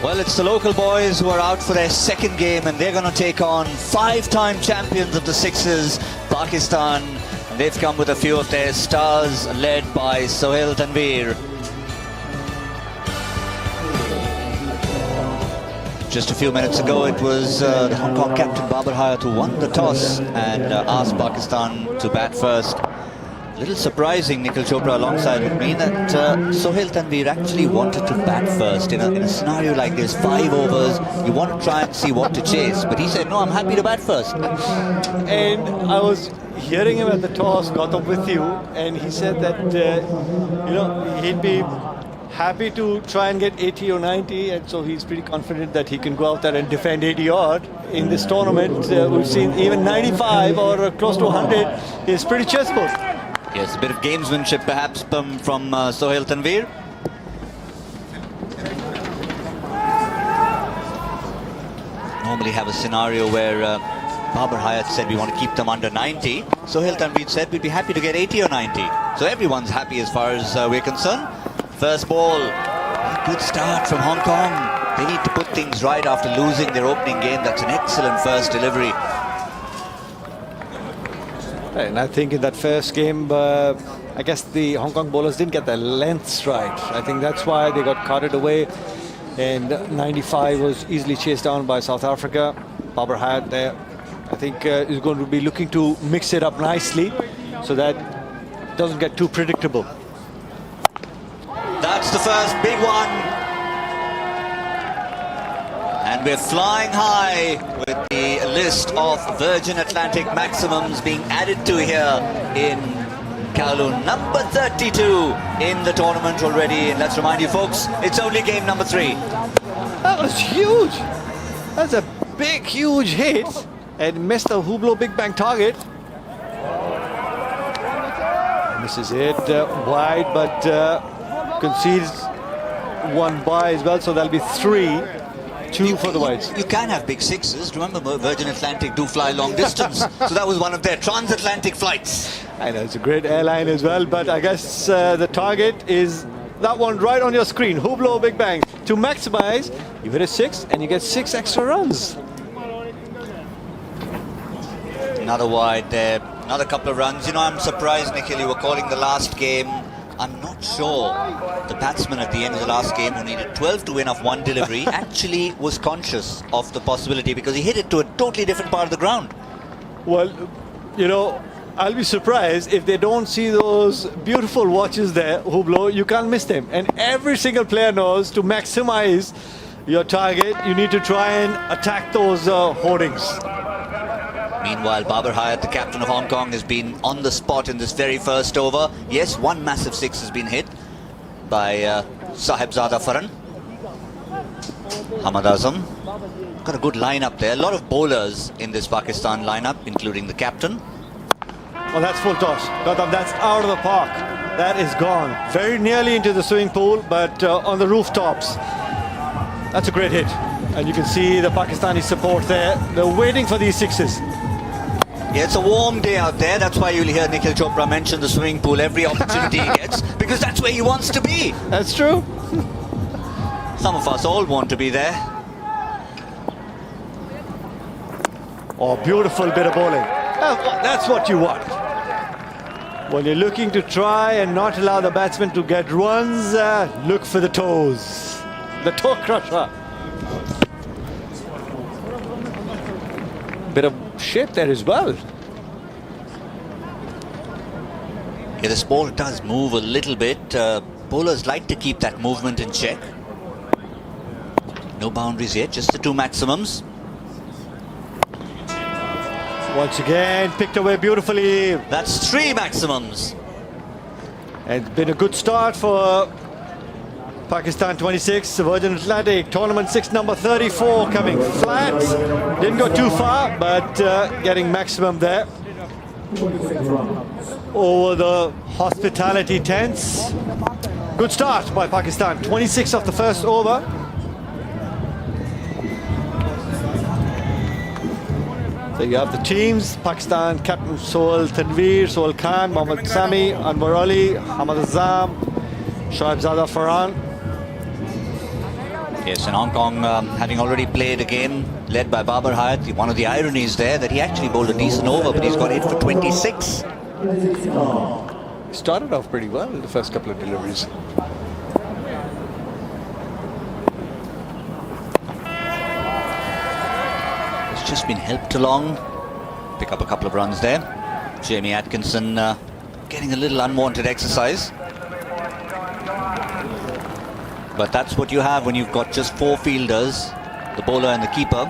Well, it's the local boys who are out for their second game, and they're going to take on five-time champions of the Sixes, Pakistan. And they've come with a few of their stars, led by Sohail Tanveer. Just a few minutes ago, it was the Hong Kong captain Babar Hayat who won the toss and asked Pakistan to bat first. A little surprising, Nikhil Chopra alongside with me, that Sohail Tanveer actually wanted to bat first. In a scenario like this, 5 overs, you want to try and see what to chase. But he said, no, I'm happy to bat first. And I was hearing him at the toss, Gautam, with you, and he said that, he'd be happy to try and get 80 or 90, and so he's pretty confident that he can go out there and defend 80 odd. In this tournament, we've seen even 95 or close to 100 is pretty chessable. Yes, a bit of gamesmanship perhaps from Sohail Tanveer. Normally have a scenario where Babar Hayat said we want to keep them under 90. Sohail Tanveer said we'd be happy to get 80 or 90. So everyone's happy as far as we're concerned. First ball, a good start from Hong Kong. They need to put things right after losing their opening game. That's an excellent first delivery. And I think in that first game, I guess the Hong Kong bowlers didn't get their lengths right. I think that's why they got carted away. And 95 was easily chased down by South Africa. Babar Hayat there, I think, is going to be looking to mix it up nicely so that it doesn't get too predictable. That's the first big one. And we're flying high with the list of Virgin Atlantic maximums being added to here in Kowloon. Number 32 in the tournament already. And let's remind you folks, it's only game number 3. That was huge. That's a big, huge hit. And missed the Hublot Big Bang target. And this is it, wide, but concedes one by as well. So there'll be 3. 2 for the wides. You can have big sixes. Remember, Virgin Atlantic do fly long distance. So that was one of their transatlantic flights. I know, it's a great airline as well, but I guess the target is that one right on your screen. Hublot Big Bang. To maximize, you hit a 6 and you get 6 extra runs. Another wide there. Another couple of runs. You know, I'm surprised, Nikhil, you were calling the last game. I'm not sure the batsman at the end of the last game, who needed 12 to win off 1 delivery, actually was conscious of the possibility, because he hit it to a totally different part of the ground. Well, you know, I'll be surprised if they don't see those beautiful watches there, Hublot. You can't miss them. And every single player knows to maximize your target, you need to try and attack those hoardings. Meanwhile, Babar Hayat, the captain of Hong Kong, has been on the spot in this very first over. Yes, 1 massive 6 has been hit by Sahibzada Farhan. Hamad Azam. Got a good lineup there. A lot of bowlers in this Pakistan lineup, including the captain. Well, that's full toss. Gautam, that's out of the park. That is gone. Very nearly into the swimming pool, but on the rooftops. That's a great hit. And you can see the Pakistani support there. They're waiting for these 6s. Yeah, it's a warm day out there. That's why you'll hear Nikhil Chopra mention the swimming pool every opportunity he gets, because that's where he wants to be. That's true. Some of us all want to be there. Oh, beautiful bit of bowling. That's what you want. When you're looking to try and not allow the batsman to get runs, look for the toes. The toe crusher. Bit of shape there as well. Yeah, this ball does move a little bit. Bowlers like to keep that movement in check. No boundaries yet, just the 2 maximums. Once again, picked away beautifully. That's 3 maximums. And it's been a good start for Pakistan 26, Virgin Atlantic, Tournament 6, number 34, coming flat. Didn't go too far, but getting maximum there. Over the hospitality tents. Good start by Pakistan, 26 of the first over. So you have the teams, Pakistan captain Sohail Tanveer, Sohail Khan, Mohammad Sami, Anwar Ali, Hamad Azam, Sahibzada Farhan. Yes, and Hong Kong, having already played a game led by Babar Hayat, one of the ironies there that he actually bowled a decent over, but he's got hit for 26. Started off pretty well in the first couple of deliveries. It's just been helped along. Pick up a couple of runs there. Jamie Atkinson getting a little unwanted exercise. But that's what you have when you've got just 4 fielders, the bowler and the keeper.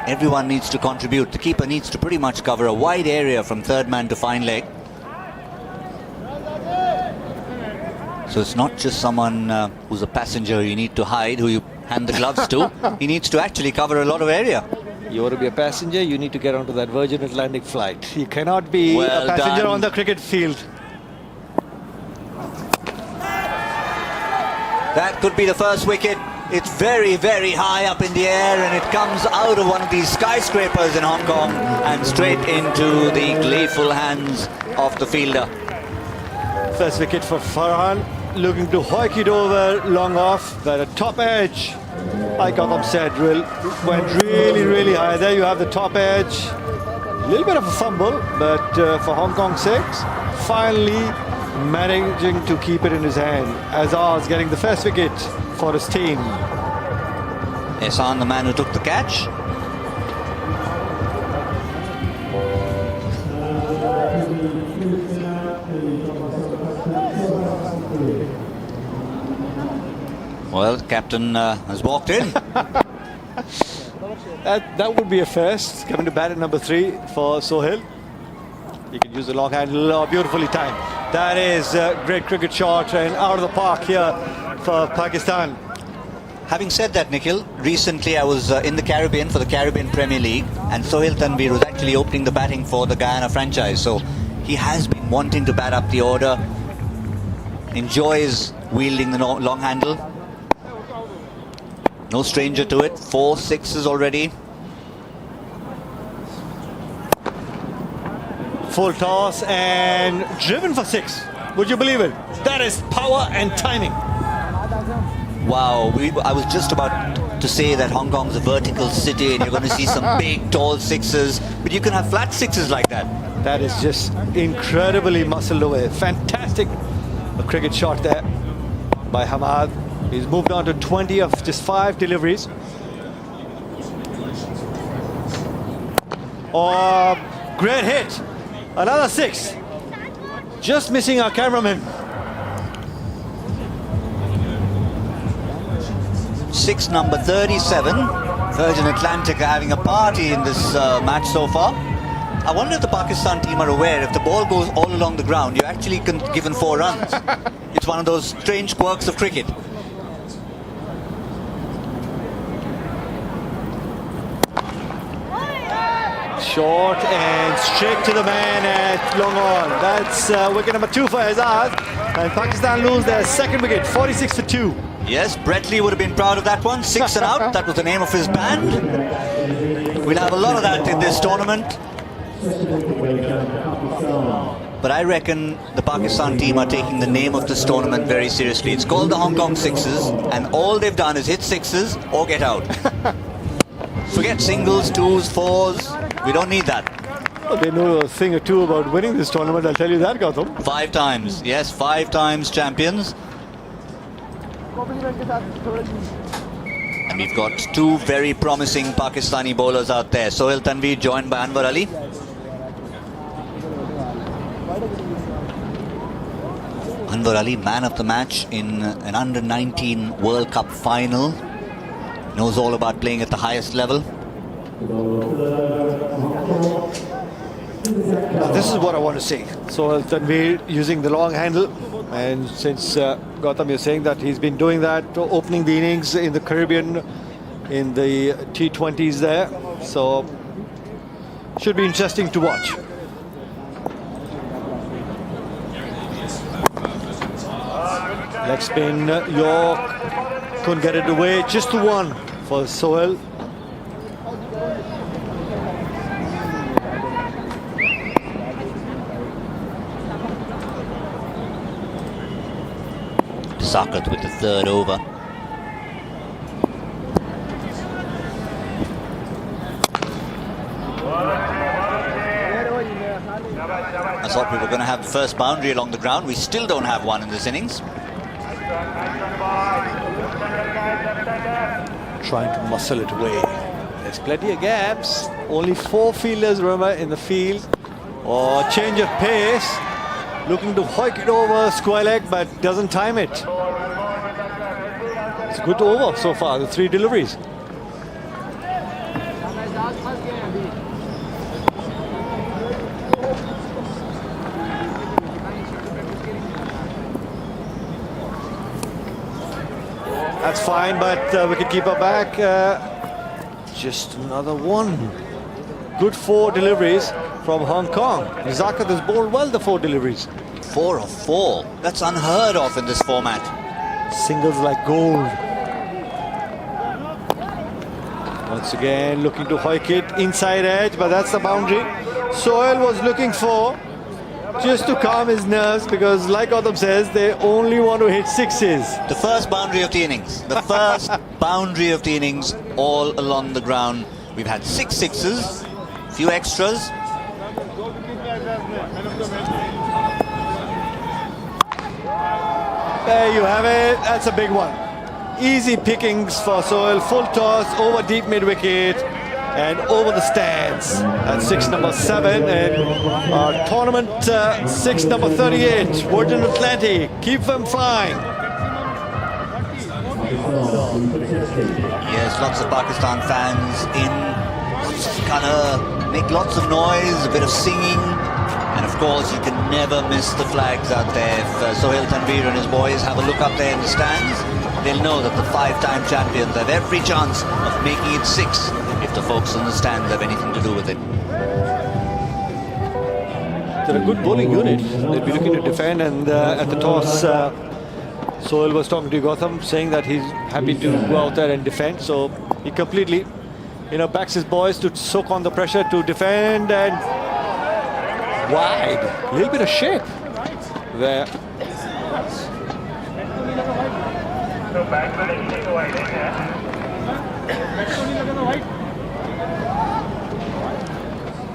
Everyone needs to contribute. The keeper needs to pretty much cover a wide area from third man to fine leg. So it's not just someone who's a passenger you need to hide, who you hand the gloves to. He needs to actually cover a lot of area. You want to be a passenger, you need to get onto that Virgin Atlantic flight. You cannot be Well a passenger done. on the cricket field. That could be the first wicket. It's very, very high up in the air, and it comes out of one of these skyscrapers in Hong Kong and straight into the gleeful hands of the fielder. First wicket for Farhan, looking to hoik it over long off, but a top edge, like Gautam said, went really, really high. There you have the top edge. A little bit of a fumble, but for Hong Kong 6, finally managing to keep it in his hand. Azaz getting the first wicket for his team. Ehsan, the man who took the catch. Well, the captain has walked in. That would be a first, coming to bat at number 3 for Sohail. He can use the long handle, beautifully timed. That is a great cricket shot and out of the park here for Pakistan. Having said that, Nikhil, recently I was in the Caribbean for the Caribbean Premier League, and Sohail Tanveer was actually opening the batting for the Guyana franchise. So he has been wanting to bat up the order, enjoys wielding the long handle. No stranger to it, 4 sixes already. Full toss and driven for 6. Would you believe it? That is power and timing. Wow, I was just about to say that Hong Kong's a vertical city and you're going to see some big, tall sixes, but you can have flat sixes like that. That is just incredibly muscled away. Fantastic cricket shot there by Hamad. He's moved on to 20 of just 5 deliveries. Oh, great hit. Another 6. Just missing our cameraman. 6 number 37. Virgin Atlantic are having a party in this match so far. I wonder if the Pakistan team are aware if the ball goes all along the ground, you're actually given 4 runs. It's one of those strange quirks of cricket. Short and straight to the man at long on. That's wicket number 2 for Azad. And Pakistan lose their second wicket, 46 for 2. Yes, Brett Lee would have been proud of that one. 6 and out, that was the name of his band. We'll have a lot of that in this tournament. But I reckon the Pakistan team are taking the name of this tournament very seriously. It's called the Hong Kong Sixes, and all they've done is hit 6s or get out. Forget singles, 2s, 4s. We don't need that. Well, they know a thing or two about winning this tournament, I'll tell you that, Gautam. 5 times, yes, 5 times champions. And we've got 2 very promising Pakistani bowlers out there. Sohail Tanveer joined by Anwar Ali. Anwar Ali, man of the match in an under-19 World Cup final. Knows all about playing at the highest level. This is what I want to see. So Tanveer using the long handle, and since Gautam is saying that he's been doing that, opening the innings in the Caribbean, in the T20s there, so should be interesting to watch. Leg spin, York couldn't get it away, just the one for Sohail. Sakat with the 3rd over. going to have the first boundary along the ground. We still don't have one in this innings. Trying to muscle it away. There's plenty of gaps. Only 4 fielders, remember, in the field. Or change of pace. Looking to hoik it over square leg, but doesn't time it. It's a good over so far, the 3 deliveries. That's fine, but we can keep her back. Just another one. Good 4 deliveries from Hong Kong. Zakat has bowled well the 4 deliveries. 4 of 4. That's unheard of in this format. Singles like gold. Once again, looking to hoik it inside edge, but that's the boundary. Sohail was looking for just to calm his nerves because, like Gautam says, they only want to hit 6s. The first boundary of the innings. The first boundary of the innings all along the ground. We've had 6 sixes, few extras. There you have it. That's a big one. Easy pickings for Sohail. Full toss over deep mid wicket and over the stands. That's 6 number 7 and our tournament 6 number 38. Virgin Atlantic. Keep them flying. Yes, lots of Pakistan fans in. Lots of colour, make lots of noise, a bit of singing. And of course, you can never miss the flags out there. If Sohail Tanveer and his boys have a look up there in the stands, they'll know that the 5-time champions have every chance of making it 6 if the folks in the stands have anything to do with it. They're a good bowling unit. They'll be looking to defend, and at the toss, Sohail was talking to Gautam, saying that he's happy to go out there and defend. So he completely, backs his boys to soak on the pressure to defend and wide. A little bit of shape there.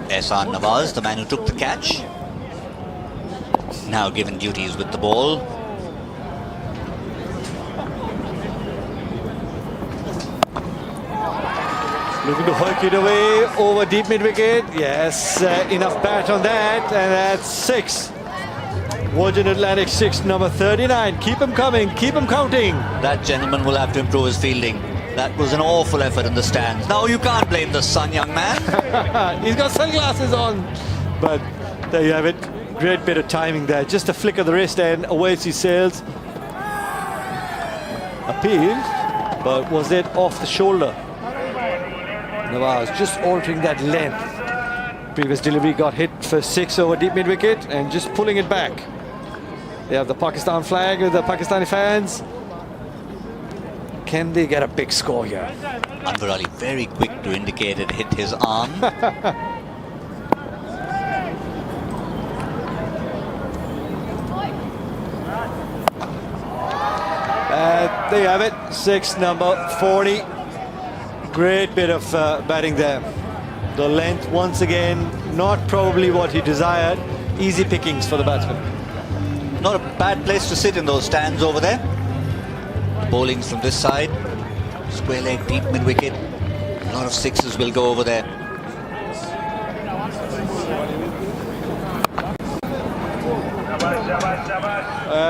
Ehsan Nawaz, the man who took the catch, now given duties with the ball. Looking to hoik it away over deep mid wicket. Yes, enough bat on that, and that's 6. Virgin Atlantic 6, number 39. Keep him coming, keep him counting. That gentleman will have to improve his fielding. That was an awful effort in the stands. Now you can't blame the sun, young man. He's got sunglasses on. But there you have it. Great bit of timing there. Just a flick of the wrist and away she sails. Appealed, but was it off the shoulder? Nawaz just altering that length. Previous delivery got hit for 6 over deep mid wicket and just pulling it back. They have the Pakistan flag with the Pakistani fans. Can they get a big score here? Anwar Ali very quick to indicate it hit his arm. There you have it. 6, number 40. Great bit of batting there. The length, once again, not probably what he desired. Easy pickings for the batsman. Not a bad place to sit in those stands over there. Bowling's from this side. Square leg, deep mid wicket. A lot of 6s will go over there.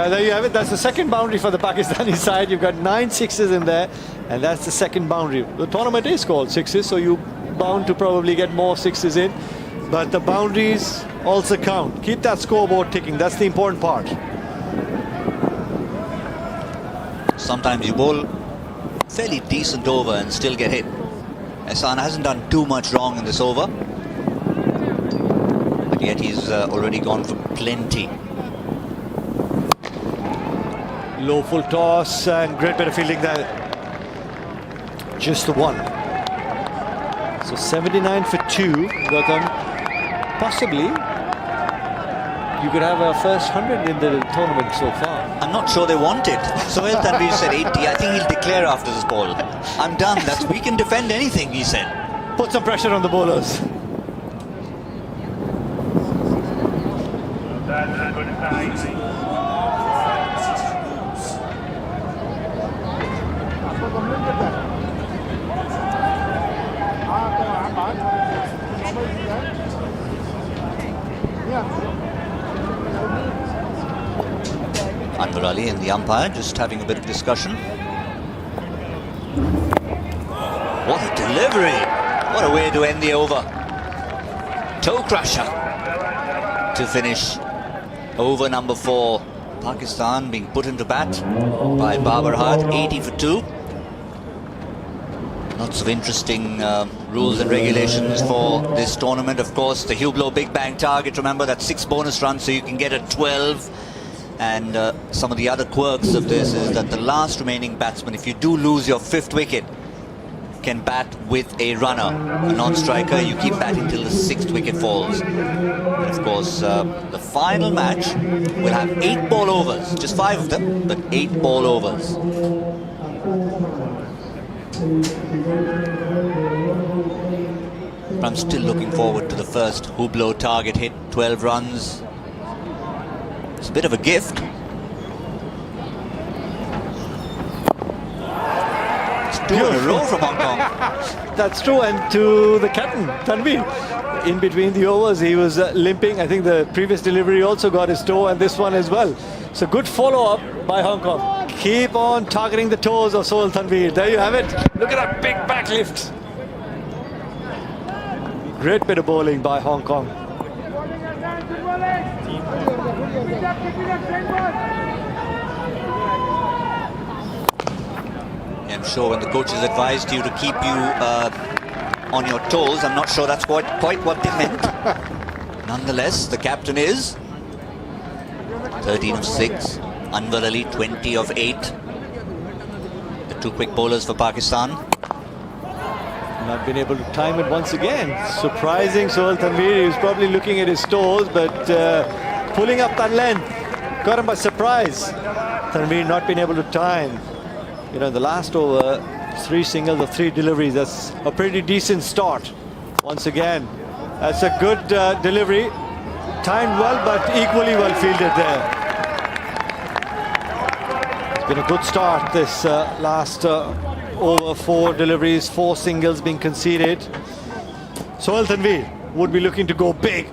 There you have it. That's the second boundary for the Pakistani side. You've got 9 6s in there, and that's the second boundary. The tournament is called 6s, so you're bound to probably get more 6s in. But the boundaries also count. Keep that scoreboard ticking. That's the important part. Sometimes you bowl fairly decent over and still get hit. Ehsan hasn't done too much wrong in this over, but yet he's already gone for plenty. Low full toss and great bit of fielding there. Just the 1. So 79 for 2. Gautam, possibly you could have a first 100 in the tournament so far. I'm not sure they want it. Sohail Tanveer said 80. I think he'll declare after this ball. I'm done. We can defend anything, he said. Put some pressure on the bowlers. Ali and the umpire just having a bit of discussion. What a delivery! What a way to end the over. Toe crusher to finish over number 4. Pakistan being put into bat by Babar Hayat, 80 for 2. Lots of interesting rules and regulations for this tournament. Of course, the Hublot Big Bang target, remember, that's 6 bonus runs, so you can get a 12. And some of the other quirks of this is that the last remaining batsman, if you do lose your 5th wicket, can bat with a runner, a non-striker. You keep batting till the 6th wicket falls. And of course, the final match will have 8 ball overs, just 5 of them, but 8 ball overs. I'm still looking forward to the first Hublot target hit, 12 runs. It's a bit of a gift. It's 2 in a row from Hong Kong. That's true, and to the captain, Tanveer. In between the overs, he was limping. I think the previous delivery also got his toe, and this one as well. So good follow-up by Hong Kong. Keep on targeting the toes of Sohail Tanveer. There you have it. Look at that big backlift. Great bit of bowling by Hong Kong. I'm sure when the coaches advised you to keep you on your toes, I'm not sure that's quite what they meant. Nonetheless, the captain is 13 of 6, Anwar Ali 20 of 8. The 2 quick bowlers for Pakistan. Not been able to time it once again. Surprising Sohail Tanveer. He was probably looking at his toes, but pulling up that length got him by surprise. Tanveer not been able to time. You know, the last over, 3 singles or 3 deliveries. That's a pretty decent start. Once again, that's a good delivery. Timed well, but equally well fielded there. It's been a good start, this last over 4 deliveries, 4 singles being conceded. Sohail Tanveer would be looking to go big.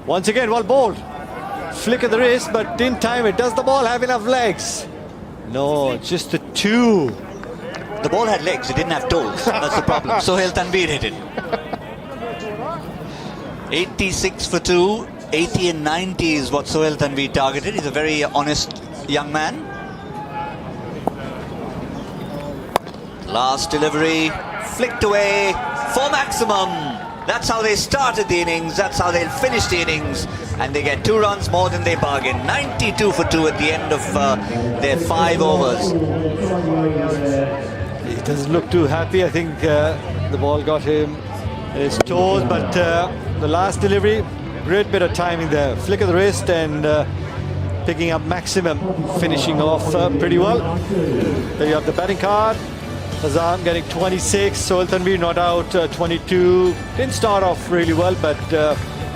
Once again, well bowled. Flick of the wrist, but didn't time it. Does the ball have enough legs? No, just the 2. The ball had legs, it didn't have toes. That's the problem. Sohail Tanveer hit it. 86 for 2, 80 and 90 is what Sohail Tanveer targeted. He's a very honest young man. Last delivery, flicked away for maximum. That's how they started the innings, that's how they'll finish the innings, and they get 2 runs more than they bargained. 92 for 2 at the end of their 5 overs. He doesn't look too happy. I think the ball got him in his toes, but the last delivery, great bit of timing there. Flick of the wrist and picking up maximum, finishing off pretty well. There you have the batting card. Azam getting 26, Sohail Tanveer not out, 22. Didn't start off really well, but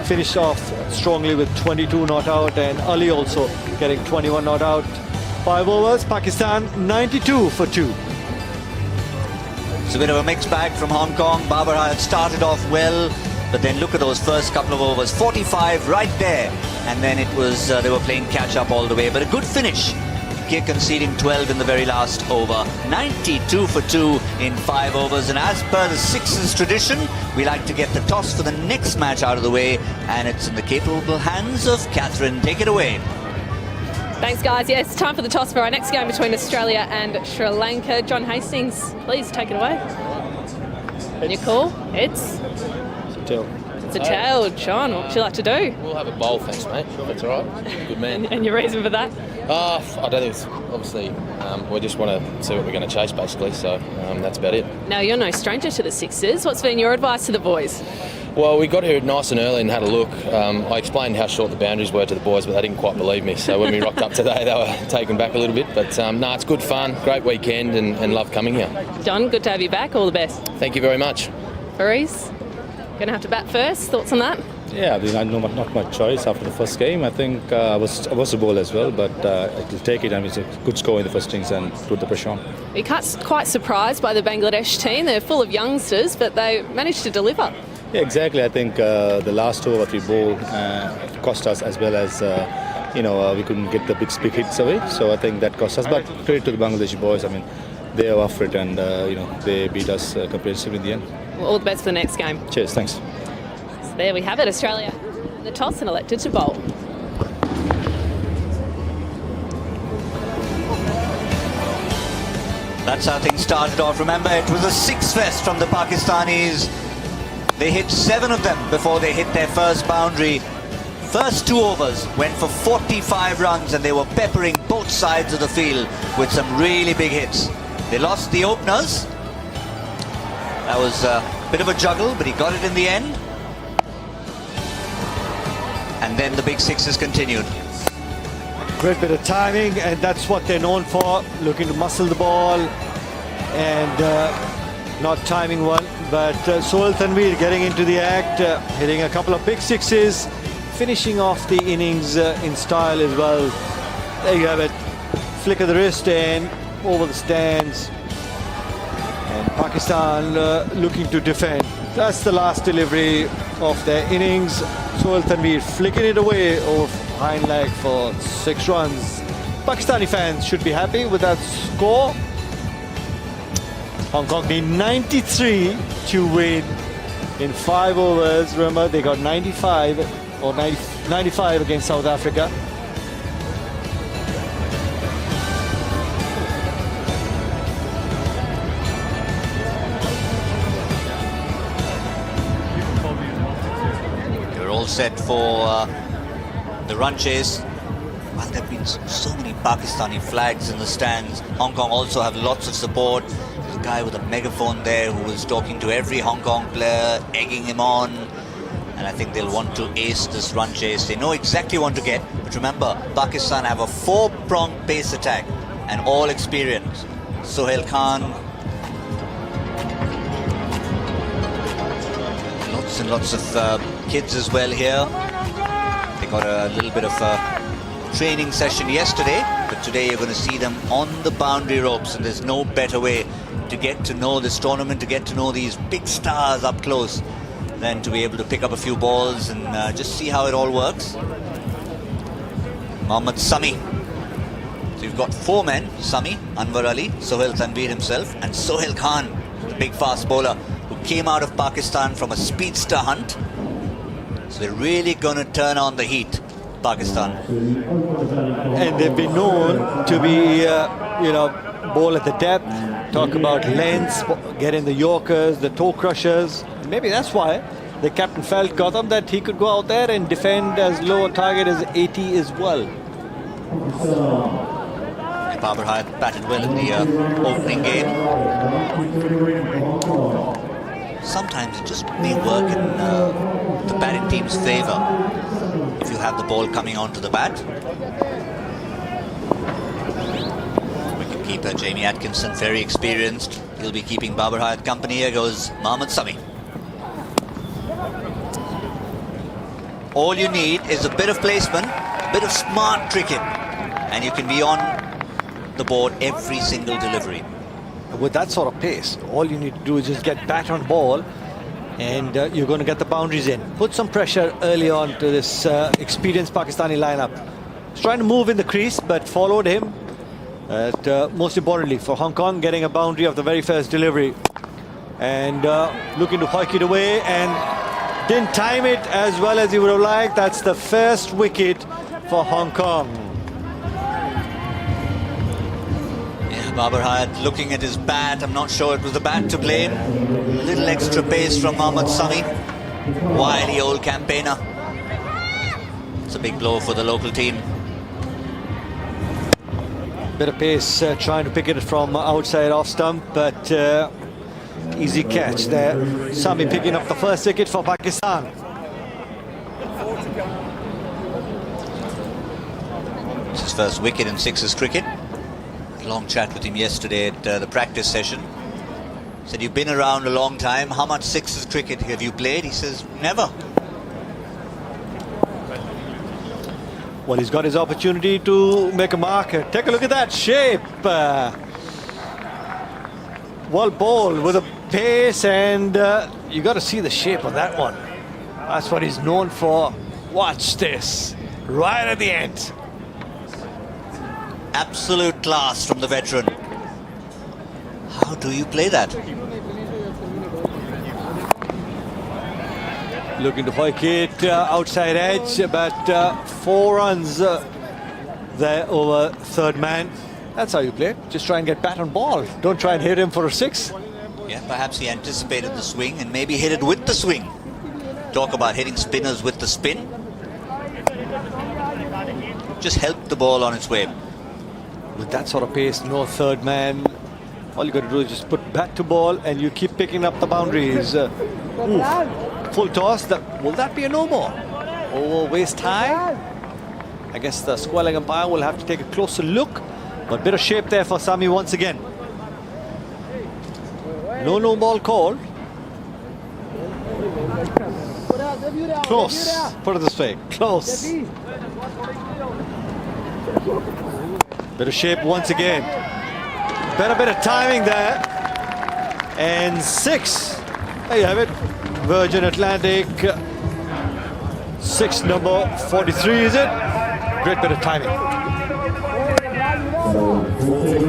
finished off strongly with 22 not out, and Ali also getting 21 not out. 5 overs, Pakistan 92 for 2. It's a bit of a mixed bag from Hong Kong. Babar Hayat started off well, but then look at those first couple of overs. 45 right there, and then it was they were playing catch up all the way, but a good finish. Here conceding 12 in the very last over. 92 for 2 in 5 overs. And as per the Sixers tradition, we like to get the toss for the next match out of the way. And it's in the capable hands of Catherine. Take it away. Thanks, guys. Yeah, it's time for the toss for our next game between Australia and Sri Lanka. John Hastings, please take it away. And your call? It's a tail. It's a tail. John, what would you like to do? We'll have a bowl, thanks, mate. That's all right. Good man. And your reason for that? I don't think it's obviously we just want to see what we're going to chase, basically. So that's about it. Now, you're no stranger to the Sixers. What's been your advice to the boys? Well, we got here nice and early and had a look. I explained how short the boundaries were to the boys, but they didn't quite believe me. So when we rocked up today, they were taken back a little bit. But no, it's good fun, great weekend, and love coming here. John, good to have you back. All the best. Thank you very much. Faris, going to have to bat first. Thoughts on that? Yeah, I mean, not much choice after the first game. I think I was a ball as well, but to take it, I mean, it's a good score in the first innings and put the pressure on. You're quite surprised by the Bangladesh team. They're full of youngsters, but they managed to deliver. Yeah, exactly. I think the last 2 or 3 ball cost us, as well as we couldn't get the big hits away. So I think that cost us. But credit to the Bangladeshi boys. I mean, they are up for it, and they beat us comprehensively in the end. Well, all the best for the next game. Cheers. Thanks. So there we have it. Australia won the toss and elected to bowl. That's how things started off. Remember, it was a six fest from the Pakistanis. They hit 7 of them before they hit their first boundary. First 2 overs went for 45 runs, and they were peppering both sides of the field with some really big hits. They lost the openers. That was a bit of a juggle, but he got it in the end. And then the big sixes continued. Great bit of timing, and that's what they're known for, looking to muscle the ball and not timing one. But Sohail Tanveer getting into the act, hitting a couple of big sixes, finishing off the innings in style as well. There you have it. Flick of the wrist and over the stands. And Pakistan looking to defend. That's the last delivery of their innings. Sohail Tanveer flicking it away over hind leg for 6 runs. Pakistani fans should be happy with that score. Hong Kong need 93 to win in 5 overs. Remember, they got 95 or 95 against South Africa. They were all set for the run chase. Well, there have been so many Pakistani flags in the stands. Hong Kong also have lots of support. There's a guy with a megaphone there who was talking to every Hong Kong player, egging him on. And I think they'll want to ace this run chase. They know exactly what to get. But remember, Pakistan have a 4-pronged pace attack and all experience. Sohail Khan. Lots and lots of kids as well here. They got a little bit of a training session yesterday, but today you're going to see them on the boundary ropes, and there's no better way to get to know this tournament, to get to know these big stars up close, than to be able to pick up a few balls and just see how it all works. Mohammad Sami. So you've got 4 men: Sami, Anwar Ali, Sohail Tanveer himself, and Sohail Khan, the big fast bowler who came out of Pakistan from a speedster hunt. So they're really going to turn on the heat, Pakistan. And they've been known to be, bowl at the depth, talk about lengths, get in the Yorkers, the toe crushers. Maybe that's why the captain felt Gautam that he could go out there and defend as low a target as 80 as well. Babar Hayat batted well in the opening game. Sometimes it just may work in the batting team's favour if you have the ball coming onto the bat. Wicketkeeper Jamie Atkinson, very experienced. He'll be keeping Babar Hayat company. Here goes Mohammad Sami. All you need is a bit of placement, a bit of smart cricket, and you can be on the board every single delivery. With that sort of pace, all you need to do is just get bat on ball, and you're going to get the boundaries in. Put some pressure early on to this experienced Pakistani lineup. He's trying to move in the crease, but followed him. Most importantly for Hong Kong, getting a boundary of the very first delivery, and looking to hoik it away, and didn't time it as well as he would have liked. That's the first wicket for Hong Kong. Babar Hayat looking at his bat. I'm not sure it was the bat to blame. A little extra pace from Mohammad Sami. Wily old campaigner. It's a big blow for the local team. Bit of pace, trying to pick it from outside off stump, but easy catch there. Sami picking up the first wicket for Pakistan. It's his first wicket in sixes cricket. Long chat with him yesterday at the practice session. Said, you've been around a long time. How much sixes cricket have you played? He says, never. Well, he's got his opportunity to make a mark. Take a look at that shape. Well bowled with a pace, and you got to see the shape of that one. That's what he's known for. Watch this. Right at the end. Absolute class from the veteran. How do you play that? Looking to hoik it outside edge, but 4 runs there over third man. That's how you play it. Just try and get bat on ball. Don't try and hit him for a 6. Yeah, perhaps he anticipated the swing and maybe hit it with the swing. Talk about hitting spinners with the spin. Just helped the ball on its way. With that sort of pace, no third man. All you got to do is just put bat to ball and you keep picking up the boundaries. Full toss. Will that be a no ball? Over waist high? I guess the square leg umpire will have to take a closer look. But bit of shape there for Sami once again. No ball called. Close. Put it this way. Close. Bit of shape once again. Better bit of timing there. And 6. There you have it. Virgin Atlantic. 6 number 43, is it? Great bit of timing.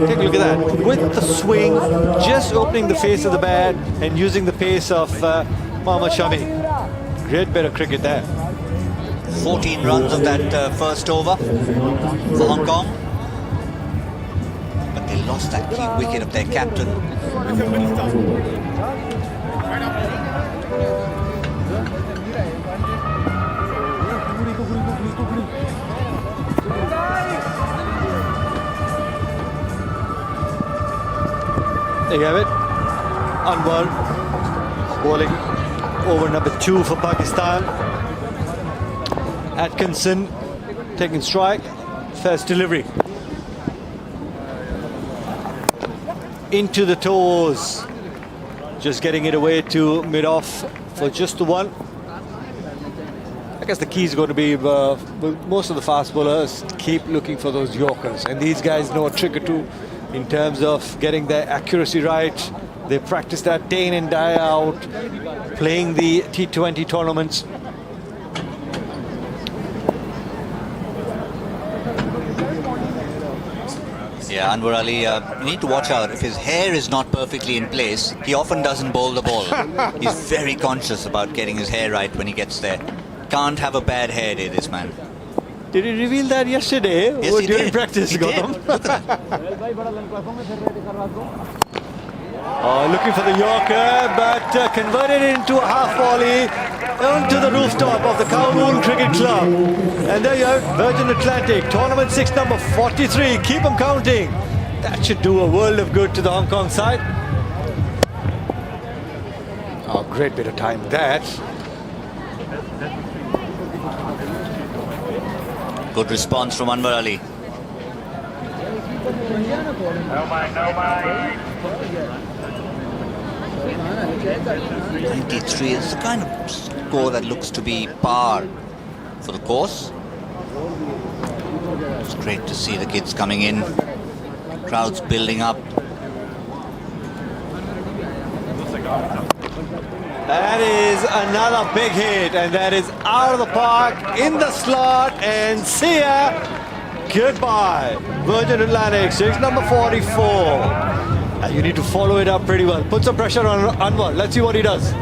Take a look at that. With the swing, just opening the face of the bat and using the pace of Mohammad Shami. Great bit of cricket there. 14 runs of that first over for Hong Kong. But they lost that key wicket of their captain. There you have it. Anwar bowling over number 2 for Pakistan. Atkinson taking strike. First delivery. Into the toes. Just getting it away to mid-off for just the 1. I guess the key is going to be most of the fast bowlers keep looking for those yorkers. And these guys know a trick or two in terms of getting their accuracy right. They practice that day in and day out, playing the T20 tournaments. Yeah, Anwar Ali, you need to watch out. If his hair is not perfectly in place, he often doesn't bowl the ball. He's very conscious about getting his hair right when he gets there. Can't have a bad hair day, this man. Did he reveal that yesterday? Yes, or he during did. practice, He Gautam? did. Look at that. Looking for the Yorker, but converted into a half volley onto the rooftop of the Kowloon Cricket Club. And there you have Virgin Atlantic, tournament 6 number 43. Keep them counting. That should do a world of good to the Hong Kong side. Oh, great bit of time that. Good response from Anwar Ali. 93 is the kind of score that looks to be par for the course. It's great to see the kids coming in. Crowds building up. That is another big hit, and that is out of the park, in the slot, and see ya. Goodbye. Virgin Atlantic, 6 number 44. You need to follow it up pretty well. Put some pressure on Anwar. Let's see what he does.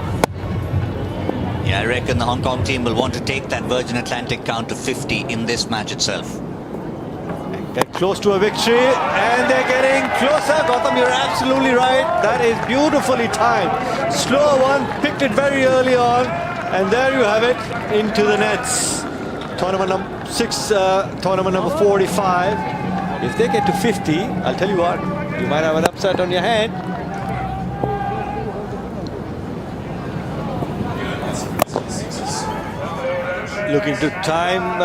Yeah, I reckon the Hong Kong team will want to take that Virgin Atlantic count to 50 in this match itself. Get close to a victory, and they're getting closer. Gautam, you're absolutely right. That is beautifully timed. Slow one, picked it very early on, and there you have it, into the nets. Tournament number 6, tournament number 45. If they get to 50, I'll tell you what, you might have an upset on your hand. Looking to time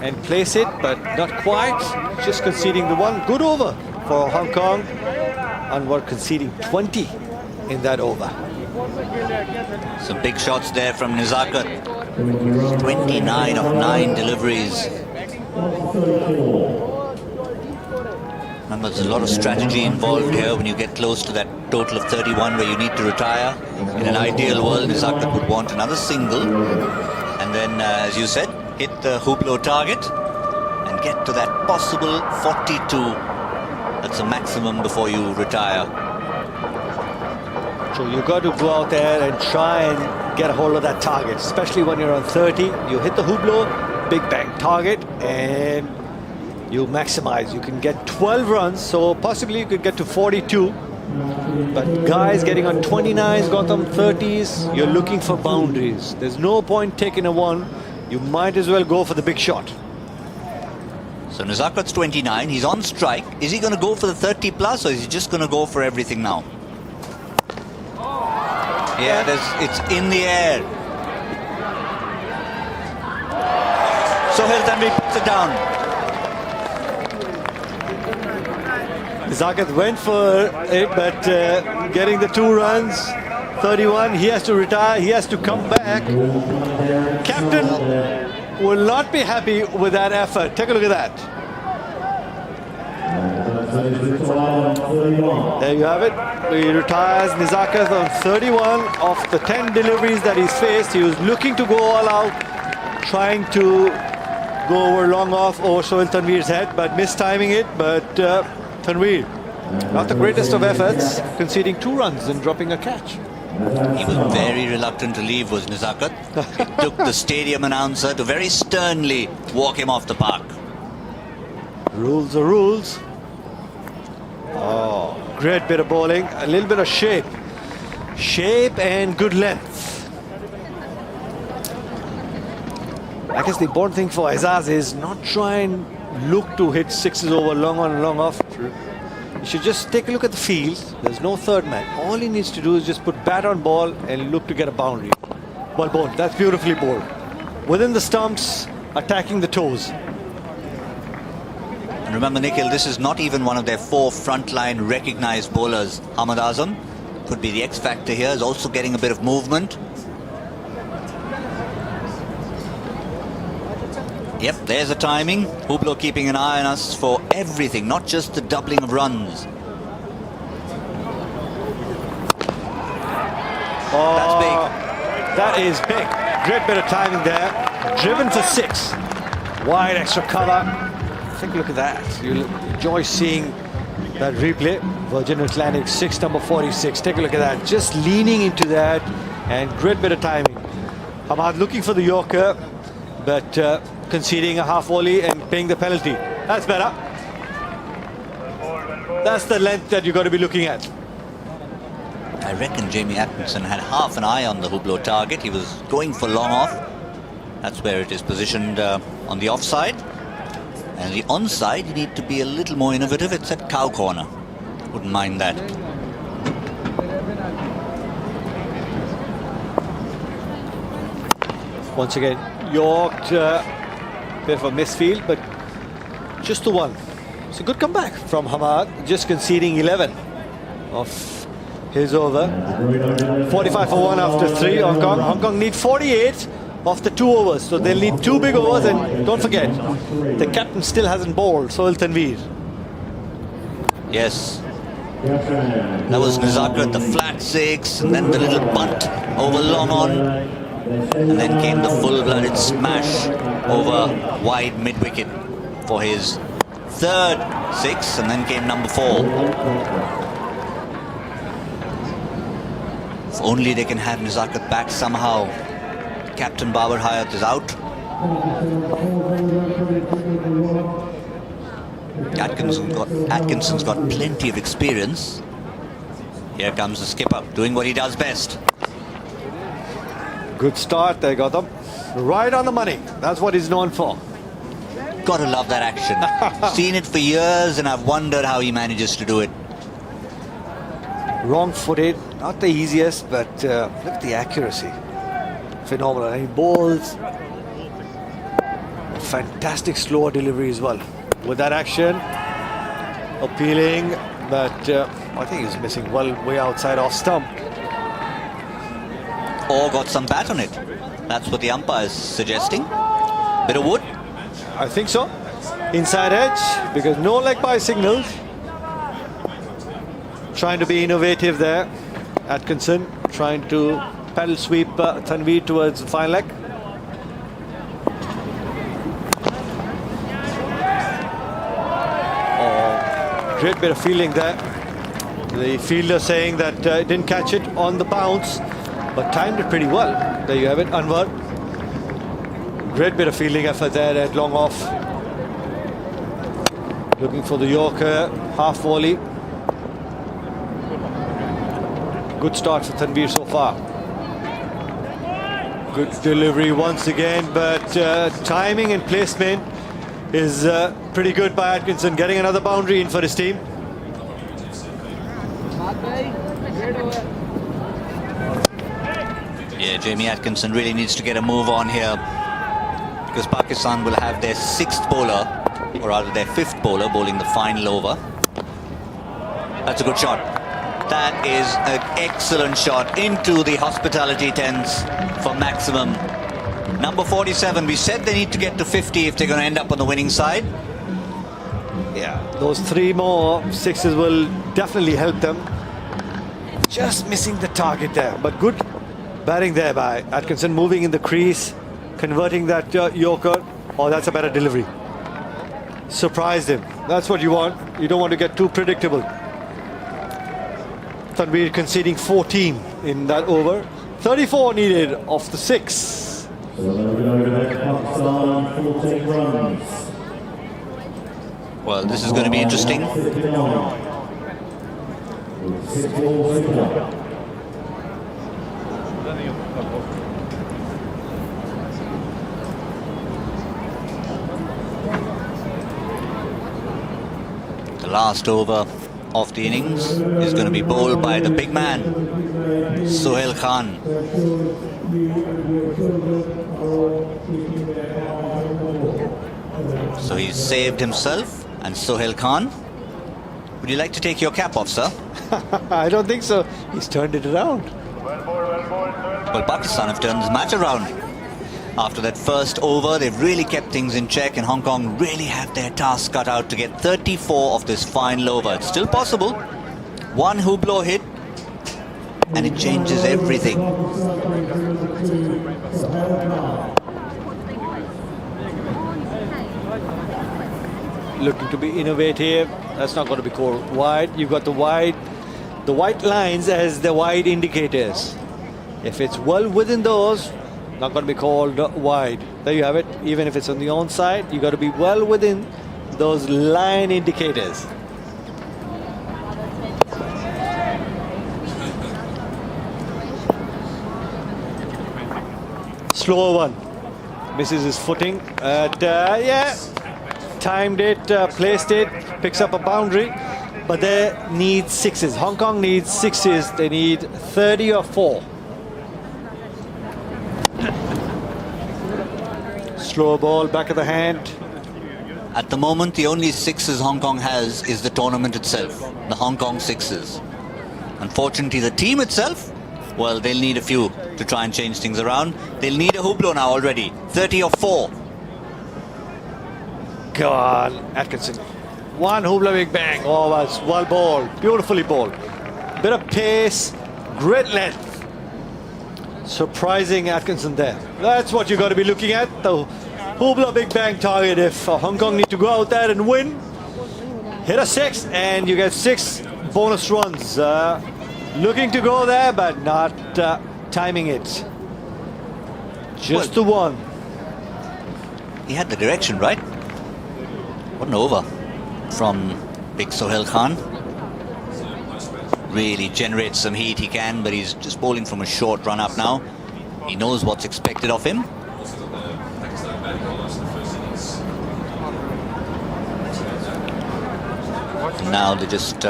and place it, but not quite. Just conceding the 1 good over for Hong Kong. Anwar conceding 20 in that over. Some big shots there from Nizakat. 29 of 9 deliveries. Remember, there's a lot of strategy involved here when you get close to that total of 31 where you need to retire. In an ideal world, Nizakat would want another single. And then, as you said, hit the Hublot target and get to that possible 42. That's the maximum before you retire. So you've got to go out there and try and get a hold of that target, especially when you're on 30. You hit the Hublot, big bang target, and you maximize. You can get 12 runs, so possibly you could get to 42. But guys getting on 29s, Gautam 30s, you're looking for boundaries. There's no point taking a one. You might as well go for the big shot. So Nezakat's 29, he's on strike. Is he going to go for the 30 plus, or is he just going to go for everything now? Yeah, it's in the air. Sohail Tanvir puts it down. Nezakat went for it, but getting the 2 runs, 31, he has to retire, he has to come back. Captain will not be happy with that effort. Take a look at that. There you have it. He retires Nezakat on 31 of the 10 deliveries that he's faced. He was looking to go all out, trying to go over long off over Sohail Tanvir's head, but mistiming it. But Tanvir, not the greatest of efforts, conceding 2 runs and dropping a catch. He was very reluctant to leave, was Nezakat. It took the stadium announcer to very sternly walk him off the park. Rules are rules. Oh, great bit of bowling, a little bit of shape. Shape and good length. I guess the important thing for Aizaz is not try and look to hit 6s over long on and long off. You should just take a look at the field. There's no third man. All he needs to do is just put bat on ball and look to get a boundary. Well bowled. That's beautifully bowled. Within the stumps, attacking the toes. And remember, Nikhil, this is not even one of their 4 frontline recognized bowlers. Ahmad Azam could be the X factor here. Is also getting a bit of movement. Yep, there's the timing. Hublot keeping an eye on us for everything, not just the doubling of runs. Oh, that's big. That is big. Great bit of timing there. Driven for 6. Wide extra cover. Take a look at that. You'll enjoy seeing that replay. Virgin Atlantic 6, number 46. Take a look at that. Just leaning into that, and great bit of timing. Hamad looking for the Yorker, but conceding a half volley and paying the penalty. That's better. That's the length that you've got to be looking at. I reckon Jamie Atkinson had half an eye on the Hublot target. He was going for long off. That's where it is positioned on the offside. And the onside, you need to be a little more innovative. It's at cow corner. Wouldn't mind that. Once again, York, bit of a misfield, but just the one. It's a good comeback from Hamad, just conceding 11 of his over. 45 for 1 after 3. Hong Kong need 48 of the 2 overs, so they'll need 2 big overs. And don't forget, the captain still hasn't bowled, Sohail Tanvir. Yes. That was Nezakat, the flat 6, and then the little bunt over long on. And then came the full-blooded smash over wide mid-wicket for his 3rd 6, and then came number 4. If only they can have Nezakat back somehow. Captain Babar Hayat is out. Atkinson's got plenty of experience. Here comes the skipper, doing what he does best. Good start there, Gautam. Right on the money. That's what he's known for. Gotta love that action. Seen it for years, and I've wondered how he manages to do it. Wrong-footed, not the easiest, but look at the accuracy. Phenomenal. And he bowls a fantastic slower delivery as well. With that action, appealing, but I think he's missing well way outside off stump. Or got some bat on it. That's what the umpire is suggesting. Bit of wood. I think so. Inside edge, because no leg by signals. Trying to be innovative there. Atkinson trying to paddle sweep Tanvir towards the fine leg. Great bit of fielding there. The fielder saying that didn't catch it on the bounce, but timed it pretty well. There you have it, Anwar. Great bit of fielding effort there at long off. Looking for the Yorker, half volley. Good start for Tanvir so far. Good delivery once again, but timing and placement is pretty good by Atkinson, getting another boundary in for his team. Yeah, Jamie Atkinson really needs to get a move on here, because Pakistan will have their 6th bowler, or rather their 5th bowler, bowling the final over. That's a good shot. That is an excellent shot into the hospitality tents for maximum. Number 47, we said they need to get to 50 if they're going to end up on the winning side. Yeah, those 3 more 6s will definitely help them. Just missing the target there, but good batting there by Atkinson, moving in the crease, converting that Yorker. Oh, that's a better delivery. Surprised him. That's what you want. You don't want to get too predictable. Tanvir conceding 14 in that over. 34 needed off the 6. Well, this is going to be interesting. The last over of the innings is going to be bowled by the big man, Sohail Khan. So he's saved himself, and Sohail Khan. Would you like to take your cap off, sir? I don't think so. He's turned it around. Well, Pakistan have turned this match around. After that first over, they've really kept things in check, and Hong Kong really have their task cut out to get 34 of this final over. It's still possible. One Hublot hit, and it changes everything. Looking to be innovative. That's not going to be called wide. You've got the white lines as the wide indicators. If it's well within those, not going to be called wide. There you have it. Even if it's on the onside, you got to be well within those line indicators. Slower one. Misses his footing. Yeah, timed it, placed it, picks up a boundary. But they need 6s. Hong Kong needs 6s. They need 30 or 4. Slow ball, back of the hand. At the moment, the only 6s Hong Kong has is the tournament itself, the Hong Kong 6s. Unfortunately, the team itself, well, they'll need a few to try and change things around. They'll need a Hublot now already, 30 or 4. Go on, Atkinson. One Hublot big bang. Oh, that's well bowled, beautifully bowled. Bit of pace, great length. Surprising Atkinson there. That's what you got to be looking at. The Hublot big bang target. If Hong Kong need to go out there and win, hit a 6 and you get 6 bonus runs. Looking to go there, but not timing it. Just the one. He had the direction, right? What an over from big Sohail Khan. Really generates some heat, he can, but he's just bowling from a short run up now. He knows what's expected of him. Now they're just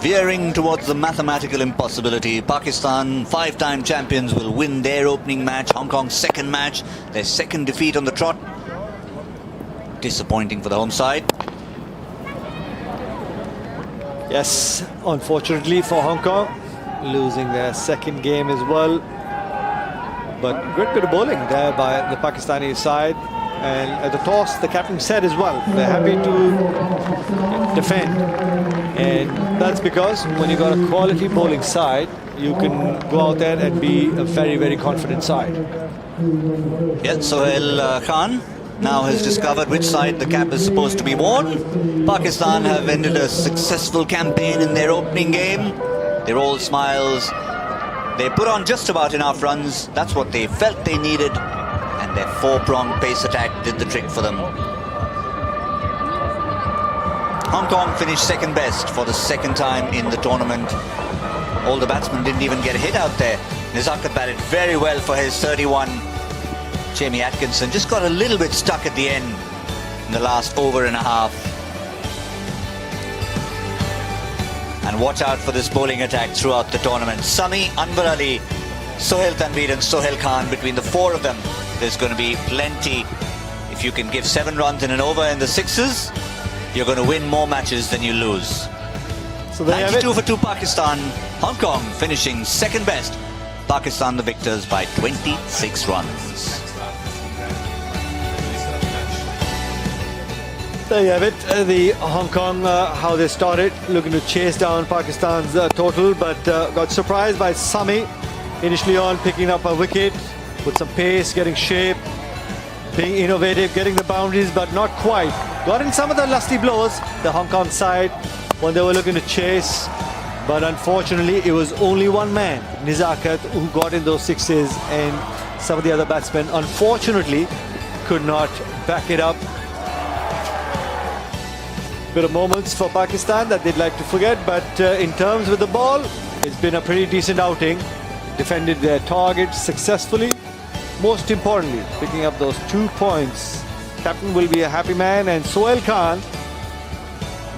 veering towards the mathematical impossibility. Pakistan, 5-time champions, will win their opening match. Hong Kong's 2nd match, their 2nd defeat on the trot. Disappointing for the home side. Yes, unfortunately for Hong Kong, losing their 2nd game as well. But great bit of bowling there by the Pakistani side. And at the toss, the captain said as well, they're happy to defend. And that's because when you got a quality bowling side, you can go out there and be a very, very confident side. Yeah, Sohail Khan now has discovered which side the cap is supposed to be worn. Pakistan have ended a successful campaign in their opening game. They're all smiles. They put on just about enough runs. That's what they felt they needed. And their four-pronged pace attack did the trick for them. Hong Kong finished second best for the second time in the tournament. All the batsmen didn't even get a hit out there. Nezakat batted very well for his 31. Jamie Atkinson just got a little bit stuck at the end in the last over and a half. And watch out for this bowling attack throughout the tournament. Sami, Anwar Ali, Sohail Tanveer and Sohail Khan, between the four of them, there's going to be plenty. If you can give 7 runs in an over in the sixes, you're going to win more matches than you lose. So there you have it. 92 for 2 Pakistan. Hong Kong finishing second best. Pakistan the victors by 26 runs. There you have it. The Hong Kong, how they started, looking to chase down Pakistan's total, but got surprised by Sami initially on, picking up a wicket with some pace, getting shape, being innovative, getting the boundaries, but not quite. Got in some of the lusty blows, the Hong Kong side, when they were looking to chase, but unfortunately it was only one man, Nezakat, who got in those sixes, and some of the other batsmen unfortunately could not back it up. Bit of moments for Pakistan that they'd like to forget, but in terms with the ball, it's been a pretty decent outing. Defended their target successfully. Most importantly, picking up those 2 points. Captain will be a happy man, and Sohail Khan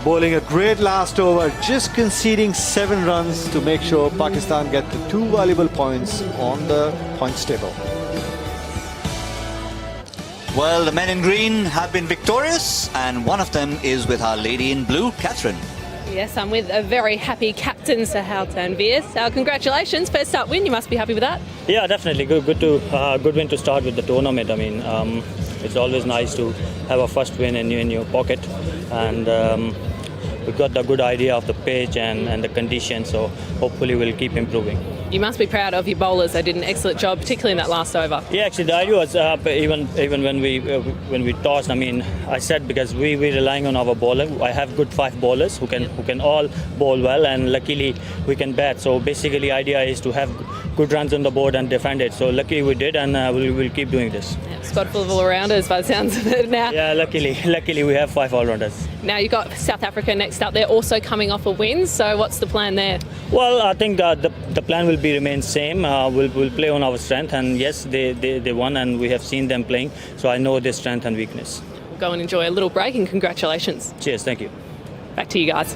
bowling a great last over, just conceding 7 runs to make sure Pakistan get the 2 valuable points on the points table. Well, the men in green have been victorious, and one of them is with our lady in blue, Catherine. Yes, I'm with a very happy captain, Sohail Tanveer. So congratulations, first up win. You must be happy with that. Yeah, definitely good win to start with the tournament. I mean, it's always nice to have a first win in your pocket, and we've got the good idea of the pitch and the conditions. So hopefully we'll keep improving. You must be proud of your bowlers. They did an excellent job, particularly in that last over. Yeah, actually the idea was even when we tossed. I mean, I said because we're relying on our bowler. I have good 5 bowlers who can all bowl well, and luckily we can bat. So basically, idea is to have good runs on the board and defend it. So luckily we did, and we'll keep doing this. Yeah, squad full of all-rounders by the sounds of it now. Yeah, luckily we have 5 all-rounders. Now you've got South Africa next up. They're also coming off a win. So what's the plan there? Well, I think the plan will remain same. We'll play on our strength, and yes, they won, and we have seen them playing. So I know their strength and weakness. Go and enjoy a little break, and congratulations. Cheers, thank you. Back to you guys.